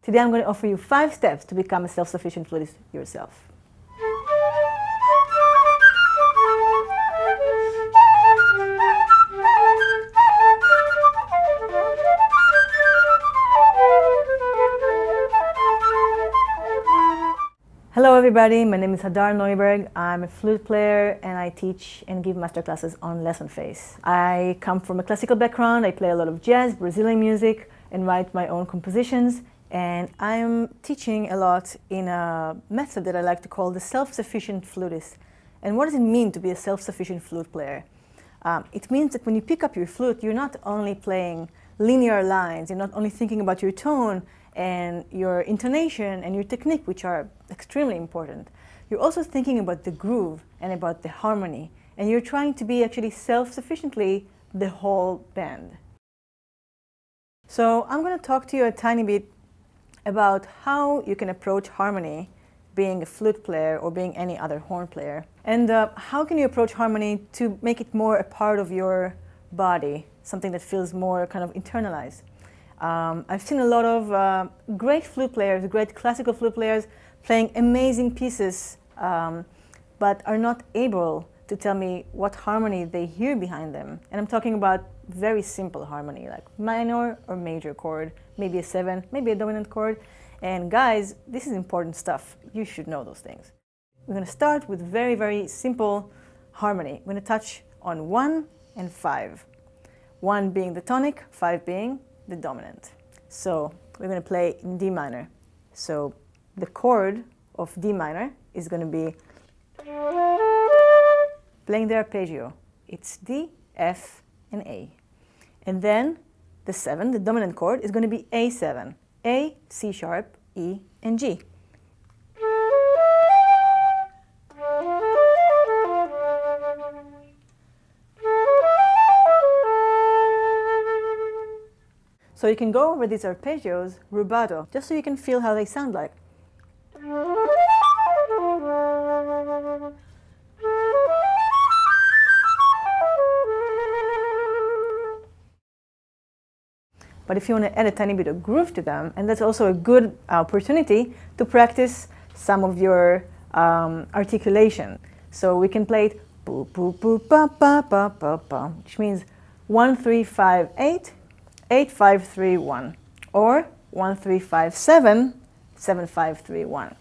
Today I'm going to offer you 5 steps to become a self-sufficient flutist yourself. Hello everybody, my name is Hadar Noiberg. I'm a flute player and I teach and give masterclasses on Lessonface. I come from a classical background. I play a lot of jazz, Brazilian music, and write my own compositions. And I'm teaching a lot in a method that I like to call the self-sufficient flutist. And what does it mean to be a self-sufficient flute player? It means that when you pick up your flute, you're not only playing linear lines, you're not only thinking about your tone and your intonation and your technique, which are extremely important. You're also thinking about the groove and about the harmony, and you're trying to be actually self-sufficiently the whole band. So I'm going to talk to you a tiny bit about how you can approach harmony being a flute player or being any other horn player, and how can you approach harmony to make it more a part of your body, something that feels more kind of internalized. I've seen a lot of great flute players, great classical flute players playing amazing pieces, but are not able to tell me what harmony they hear behind them. And I'm talking about very simple harmony, like minor or major chord, maybe a 7, maybe a dominant chord. And guys, this is important stuff. You should know those things. We're going to start with very, very simple harmony. We're going to touch on 1 and 5. 1 being the tonic, 5 being the dominant. So we're going to play in D minor. So the chord of D minor is going to be playing the arpeggio. It's D, F, and A. And then the 7, the dominant chord, is going to be A7. A, C sharp, E, and G. So you can go over these arpeggios rubato, just so you can feel how they sound like. But if you want to add a tiny bit of groove to them, and that's also a good opportunity to practice some of your articulation. So we can play it boo boo boo ba ba ba ba ba, which means 1 3 5 8 8 5 3 1, or 1 3 5 7 7 5 3 1.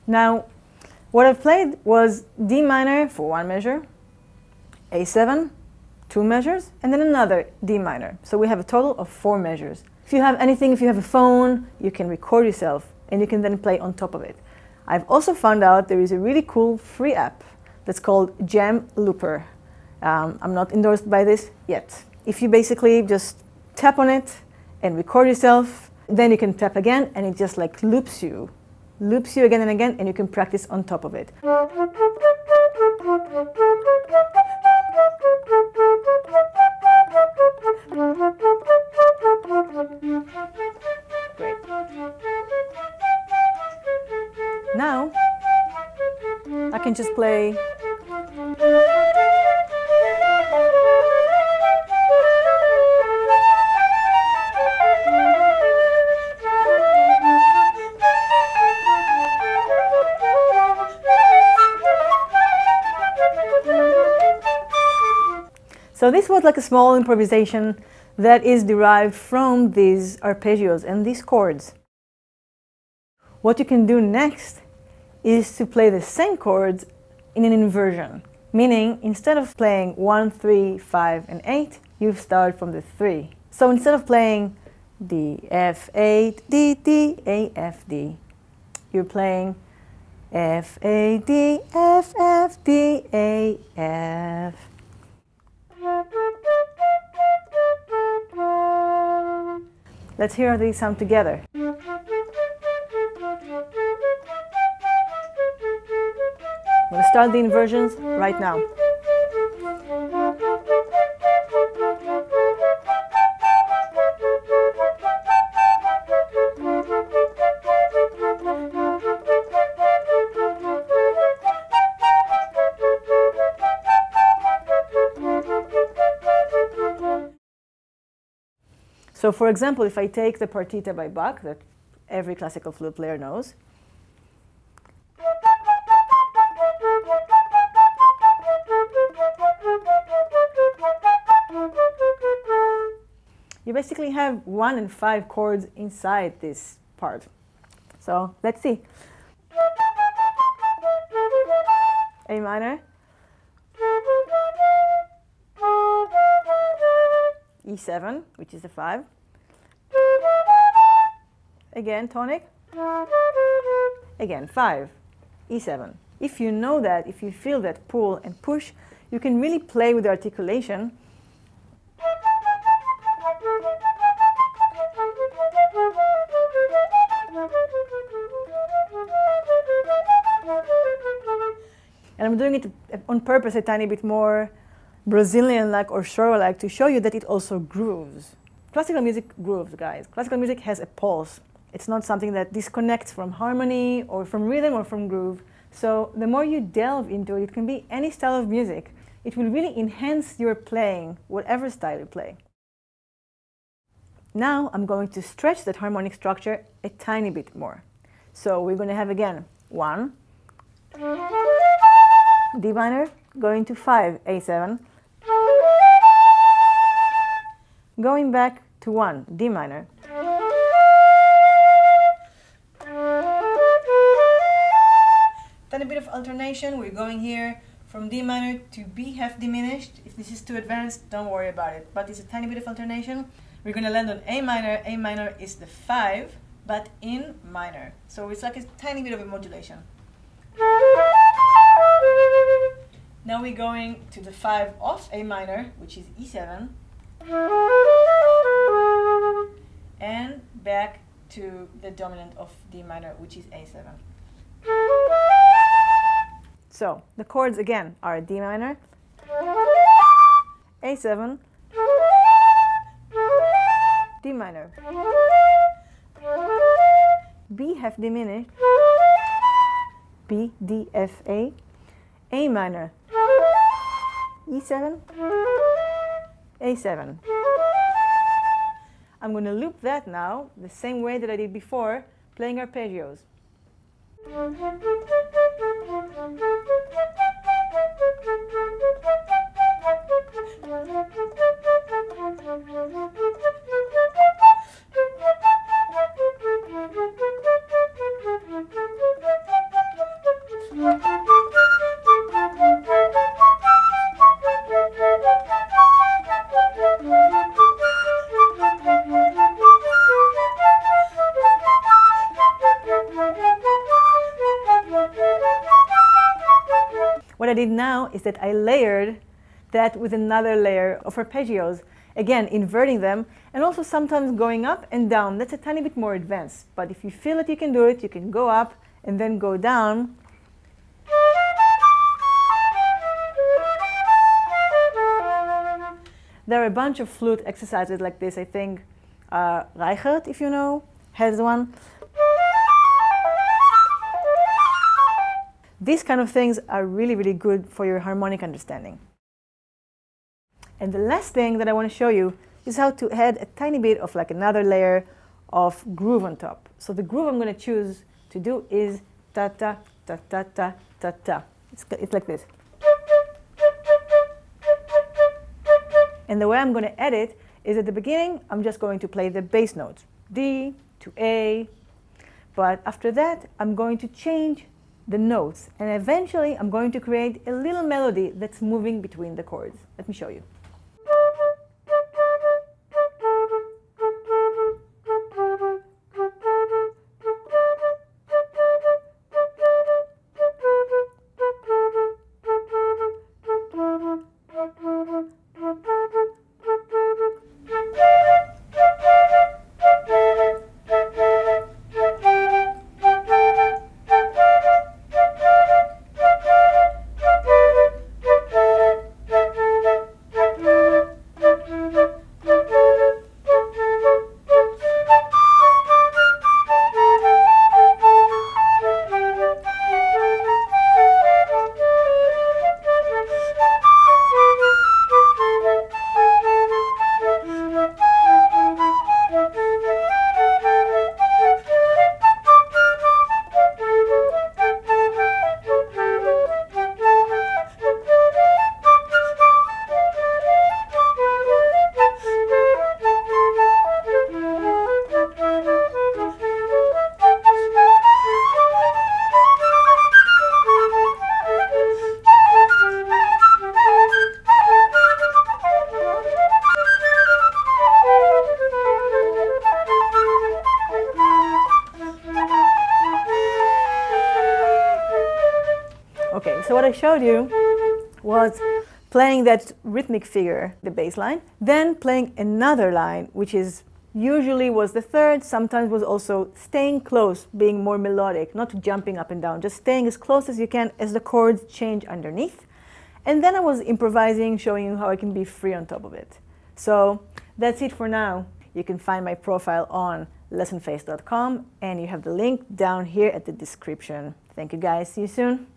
Now, what I played was D minor for 1 measure, A7, 2 measures, and then another D minor. So we have a total of 4 measures. If you have anything, if you have a phone, you can record yourself and you can then play on top of it. I've also found out there is a really cool free app that's called Jam Looper. I'm not endorsed by this yet. If you basically just tap on it and record yourself, then you can tap again and it just like loops you again and again, and you can practice on top of it. Great. Now, I can just play So this was like a small improvisation that is derived from these arpeggios and these chords. What you can do next is to play the same chords in an inversion, meaning instead of playing 1, 3, 5, and 8, you start from the 3. So instead of playing D, F, 8, D, D, A, F, D, you're playing F, A, D, F, F, D, A, F. Let's hear how they sound together. I'm going to start the inversions right now. So for example, if I take the partita by Bach that every classical flute player knows, you basically have 1 and 5 chords inside this part. So let's see. A minor, E7, which is the 5, again tonic, again 5, E7. If you know that, if you feel that pull and push, you can really play with the articulation. And I'm doing it on purpose a tiny bit more Brazilian-like or choro-like to show you that it also grooves. Classical music grooves, guys. Classical music has a pulse. It's not something that disconnects from harmony or from rhythm or from groove. So the more you delve into it, it can be any style of music. It will really enhance your playing, whatever style you play. Now I'm going to stretch that harmonic structure a tiny bit more. So we're going to have again 1, D minor, going to 5, A7, going back to 1, D minor, then a bit of alternation. We're going here from D minor to B half diminished. If this is too advanced, don't worry about it, but it's a tiny bit of alternation. We're going to land on A minor. A minor is the 5, but in minor. So it's like a tiny bit of a modulation. Now we're going to the 5 off A minor, which is E7, and back to the dominant of D minor, which is A7. So the chords again are D minor, A7, D minor, B half diminished, B, D, F, A minor, E7, A7. I'm going to loop that now the same way that I did before, playing arpeggios. What I did now is that I layered that with another layer of arpeggios, again inverting them, and also sometimes going up and down. That's a tiny bit more advanced, but if you feel that you can do it, you can go up and then go down. There are a bunch of flute exercises like this. I think Reichert, if you know, has one. These kind of things are really, really good for your harmonic understanding. And the last thing that I want to show you is how to add a tiny bit of like another layer of groove on top. So the groove I'm going to choose to do is ta-ta, ta-ta-ta, ta-ta. It's like this. And the way I'm going to edit is at the beginning, I'm just going to play the bass notes, D to A. But after that, I'm going to change the notes. And eventually, I'm going to create a little melody that's moving between the chords. Let me show you. I showed you was playing that rhythmic figure, the bass line, then playing another line, which is usually was the third, sometimes was also staying close, being more melodic, not jumping up and down, just staying as close as you can as the chords change underneath. And then I was improvising, showing you how I can be free on top of it. So that's it for now. You can find my profile on lessonface.com, and you have the link down here at the description. Thank you guys. See you soon.